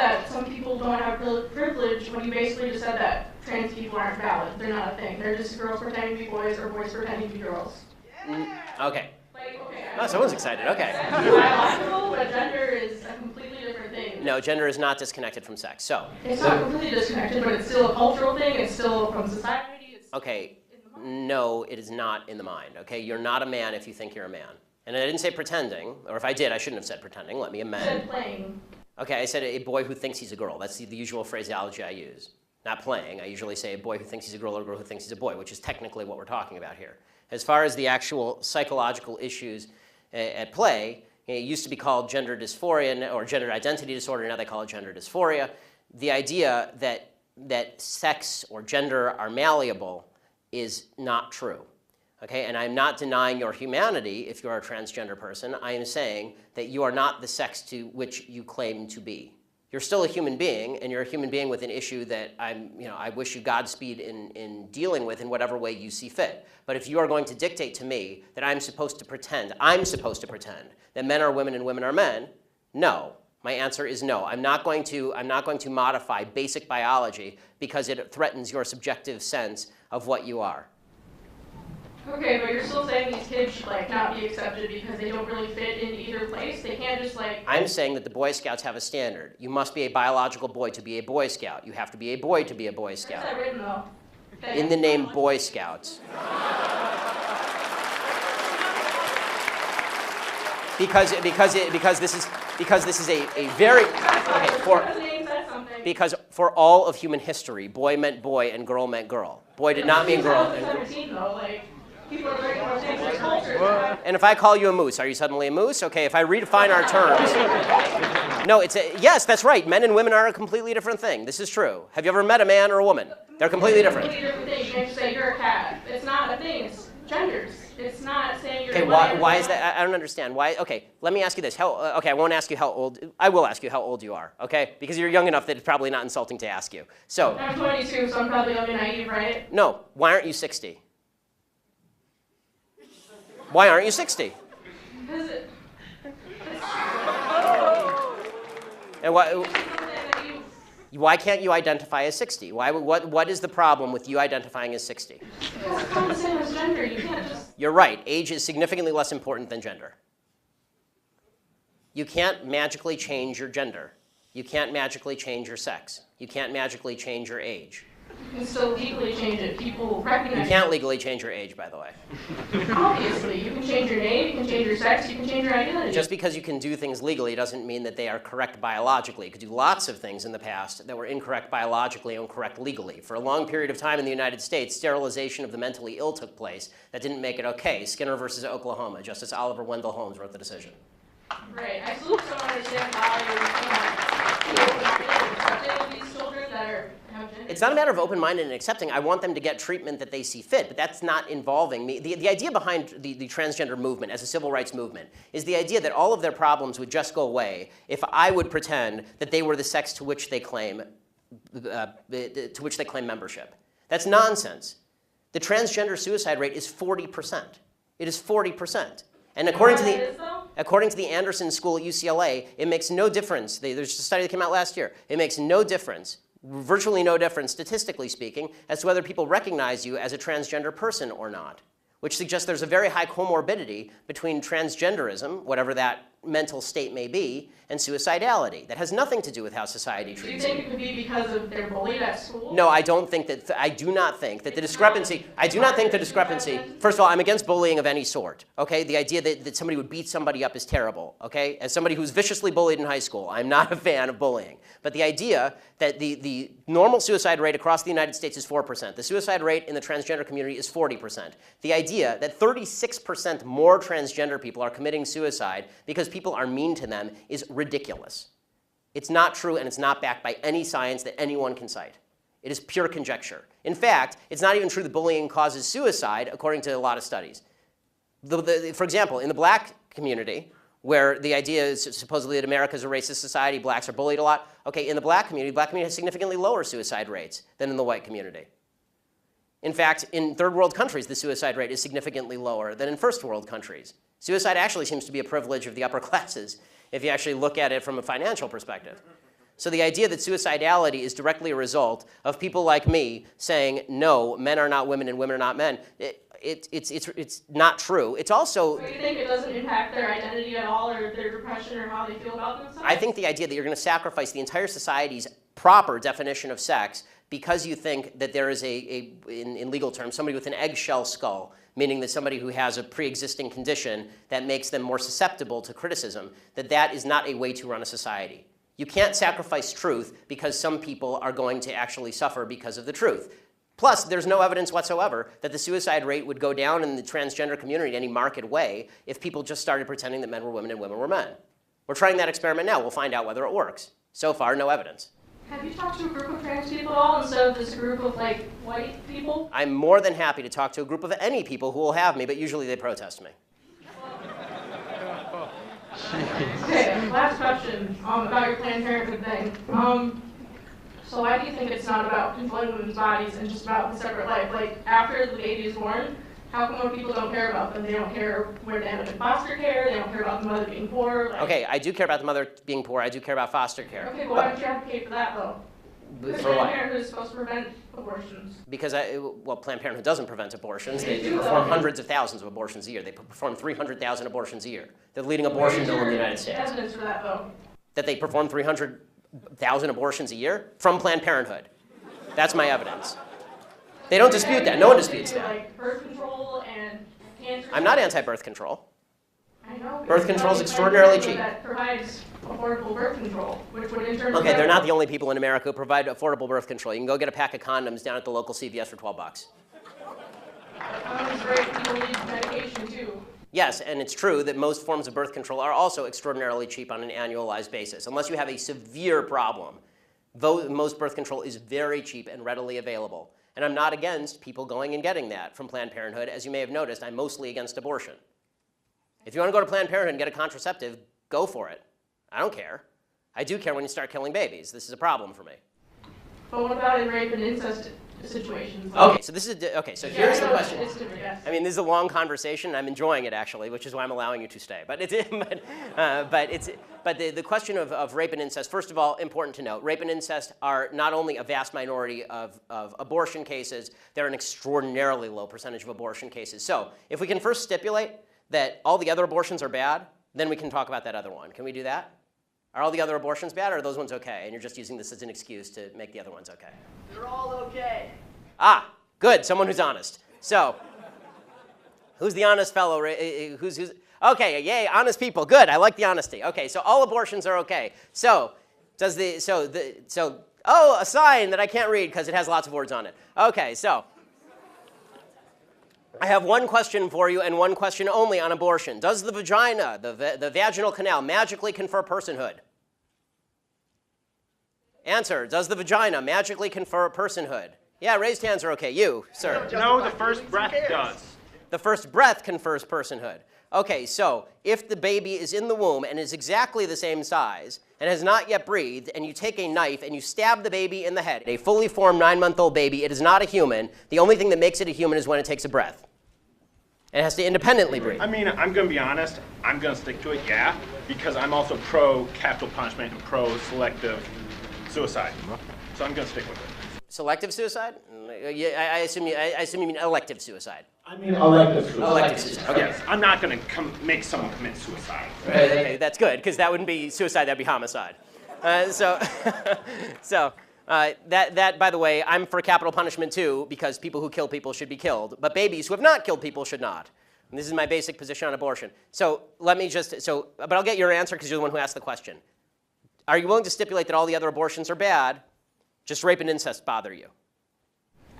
that some people don't have privilege when you basically just said that trans people aren't valid. They're not a thing. They're just girls pretending to be boys or boys pretending to be girls. Okay. Like, okay. Oh, someone's excited. Okay. It's biological, but gender is a completely different thing. No, gender is not disconnected from sex. So. It's not completely disconnected, but it's still a cultural thing. It's still from society. It's okay. No, it is not in the mind. Okay, you're not a man if you think you're a man. And I didn't say pretending, or if I did, I shouldn't have said pretending. Let me amend. You said playing. Okay, I said a boy who thinks he's a girl. That's the usual phraseology I use. Not playing. I usually say a boy who thinks he's a girl or a girl who thinks he's a boy, which is technically what we're talking about here. As far as the actual psychological issues at play, it used to be called gender dysphoria or gender identity disorder. Now they call it gender dysphoria. The idea that sex or gender are malleable is not true. Okay, and I'm not denying your humanity if you're a transgender person. I am saying that you are not the sex to which you claim to be. You're still a human being, and you're a human being with an issue that I wish you Godspeed in dealing with in whatever way you see fit. But if you are going to dictate to me that I'm supposed to pretend that men are women and women are men, no. My answer is no. I'm not going to modify basic biology because it threatens your subjective sense of what you are. Okay, but you're still saying these kids should not be accepted because they don't really fit in either place? They can't just I'm saying that the Boy Scouts have a standard. You must be a biological boy to be a Boy Scout. You have to be a boy to be a Boy Scout. Where's that written though? Okay. In the name Boy Scouts. Because this is a very because for all of human history, boy meant boy and girl meant girl. Boy did not mean girl. And if I call you a moose, are you suddenly a moose? Okay, if I redefine our terms. No, yes, that's right. Men and women are a completely different thing. This is true. Have you ever met a man or a woman? They're completely different. It's a completely different thing. You can't just say you're a cat. It's not a thing. It's genders. It's not saying you're okay, why is that? I don't understand. Why? Okay, let me ask you this. Okay, I won't ask you how old. I will ask you how old you are, okay? Because you're young enough that it's probably not insulting to ask you. So. I'm 22, so I'm probably young and naive, right? No. Why aren't you 60? Why aren't you 60? Because and why can't you identify as 60? What is the problem with you identifying as 60? Because it's not the same as gender. You can't just... You're right. Age is significantly less important than gender. You can't magically change your gender. You can't magically change your sex. You can't magically change your age. You can still legally change it. People recognize You can't legally change your age, by the way. Obviously. You can change your name, you can change your sex, you can change your identity. Just because you can do things legally doesn't mean that they are correct biologically. You could do lots of things in the past that were incorrect biologically and correct legally. For a long period of time in the United States, sterilization of the mentally ill took place. That didn't make it okay. Skinner versus Oklahoma. Justice Oliver Wendell Holmes wrote the decision. Right. I still don't understand why you're accepting these children that are... It's not a matter of open-minded and accepting. I want them to get treatment that they see fit, but that's not involving me. The idea behind the transgender movement as a civil rights movement is the idea that all of their problems would just go away if I would pretend that they were the sex to which they claim membership. That's nonsense. The transgender suicide rate is 40%. It is 40%. And according to the Anderson School at UCLA, it makes no difference. There's a study that came out last year. It makes no difference, virtually no difference, statistically speaking, as to whether people recognize you as a transgender person or not, which suggests there's a very high comorbidity between transgenderism, whatever that mental state may be, and suicidality. That has nothing to do with how society treats you. Do you think it could be because of they're bullied at school? No, I don't think that. I do not think that the discrepancy. I do not think the discrepancy. First of all, I'm against bullying of any sort. Okay, the idea that somebody would beat somebody up is terrible. Okay, as somebody who's viciously bullied in high school, I'm not a fan of bullying. But the idea that the normal suicide rate across the United States is 4%. The suicide rate in the transgender community is 40%. The idea that 36% more transgender people are committing suicide because people are mean to them is ridiculous. It's not true, and it's not backed by any science that anyone can cite. It is pure conjecture. In fact, it's not even true that bullying causes suicide, according to a lot of studies. For example, in the black community, where the idea is supposedly that America is a racist society, blacks are bullied a lot. Okay, in the black community has significantly lower suicide rates than in the white community. In fact, in third world countries, the suicide rate is significantly lower than in first world countries. Suicide actually seems to be a privilege of the upper classes if you actually look at it from a financial perspective. So the idea that suicidality is directly a result of people like me saying, no, men are not women and women are not men, it's not true. It's also... So you think it doesn't impact their identity at all, or their depression, or how they feel about themselves? I think the idea that you're going to sacrifice the entire society's proper definition of sex because you think that there is in legal terms, somebody with an eggshell skull, meaning that somebody who has a pre-existing condition that makes them more susceptible to criticism, that is not a way to run a society. You can't sacrifice truth because some people are going to actually suffer because of the truth. Plus, there's no evidence whatsoever that the suicide rate would go down in the transgender community in any marked way if people just started pretending that men were women and women were men. We're trying that experiment now. We'll find out whether it works. So far, no evidence. Have you talked to a group of trans people at all instead of this group of like white people? I'm more than happy to talk to a group of any people who will have me, but usually they protest me. Okay, last question about your Planned Parenthood thing. So why do you think it's not about controlling women's bodies and just about the separate life? Like, after the baby is born, how come when people don't care about them? They don't care where they end up in foster care, they don't care about the mother being poor. Like... Okay, I do care about the mother being poor, I do care about foster care. Okay, but why don't you advocate for that, though? Because Planned Parenthood is supposed to prevent abortions. Because, well, Planned Parenthood doesn't prevent abortions. They perform hundreds of thousands of abortions a year. They perform 300,000 abortions a year. They're the leading abortion bill in the United States. Evidence for that, though? That they perform 300,000 abortions a year from Planned Parenthood. That's my evidence. They don't dispute that. No one disputes that. Like birth control and cancer. I'm not anti-birth control. I know. Birth control is extraordinarily cheap. That provides affordable birth control, which would in turn... Okay, they're not the only people in America who provide affordable birth control. You can go get a pack of condoms down at the local CVS for $12. Condoms are great. People need medication, too. Yes, and it's true that most forms of birth control are also extraordinarily cheap on an annualized basis. Unless you have a severe problem, most birth control is very cheap and readily available. And I'm not against people going and getting that from Planned Parenthood. As you may have noticed, I'm mostly against abortion. If you want to go to Planned Parenthood and get a contraceptive, go for it. I don't care. I do care when you start killing babies. This is a problem for me. But what about in rape and incest situations? Okay, so this is so here's the question. It's different, yes. I mean, this is a long conversation. I'm enjoying it actually, which is why I'm allowing you to stay. But the question of rape and incest. First of all, important to note, rape and incest are not only a vast minority of abortion cases. They're an extraordinarily low percentage of abortion cases. So if we can first stipulate that all the other abortions are bad, then we can talk about that other one. Can we do that? Are all the other abortions bad, or are those ones okay? And you're just using this as an excuse to make the other ones okay. They're all okay. Ah, good. Someone who's honest. So, who's the honest fellow? Who's okay? Yay, honest people. Good. I like the honesty. Okay, so all abortions are okay. So, oh, a sign that I can't read because it has lots of words on it. Okay, so I have one question for you and one question only on abortion. Does the vagina, the vaginal canal, magically confer personhood? Answer, does the vagina magically confer personhood? Yeah, raised hands are okay. You, sir. No, the first breath does. The first breath confers personhood. Okay, so if the baby is in the womb and is exactly the same size and has not yet breathed, and you take a knife and you stab the baby in the head, a fully formed 9-month-old baby, it is not a human. The only thing that makes it a human is when it takes a breath. It has to independently breathe. I mean, I'm going to be honest. I'm going to stick to it, yeah, because I'm also pro-capital punishment and pro-selective suicide. So I'm going to stick with it. Selective suicide? Yeah, I assume you mean elective suicide. I mean elective suicide. Elective suicide. Okay. Yes, I'm not going to make someone commit suicide. Right, okay, that's good, because that wouldn't be suicide, that'd be homicide. That, by the way, I'm for capital punishment too, because people who kill people should be killed, but babies who have not killed people should not. And this is my basic position on abortion. So let me just, but I'll get your answer because you're the one who asked the question. Are you willing to stipulate that all the other abortions are bad, just rape and incest bother you?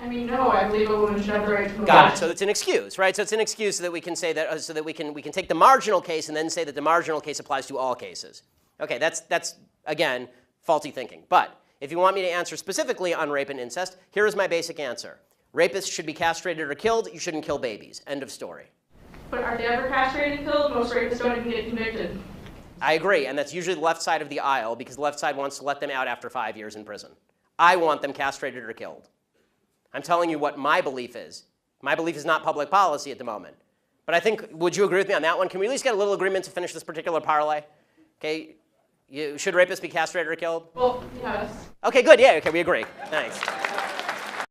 I mean, no, I believe a woman should have the right to abortion. Got it. So it's an excuse, right? So it's an excuse so that we can say that, so that we can take the marginal case and then say that the marginal case applies to all cases. Okay, that's again, faulty thinking. But if you want me to answer specifically on rape and incest, here is my basic answer. Rapists should be castrated or killed. You shouldn't kill babies. End of story. But are they ever castrated and killed? Most rapists don't even get convicted. I agree, and that's usually the left side of the aisle because the left side wants to let them out after 5 years in prison. I want them castrated or killed. I'm telling you what my belief is. My belief is not public policy at the moment. But I think, would you agree with me on that one? Can we at least get a little agreement to finish this particular parlay? Okay. Should rapists be castrated or killed? Well, yes. Okay, good. Yeah, okay, we agree. Thanks.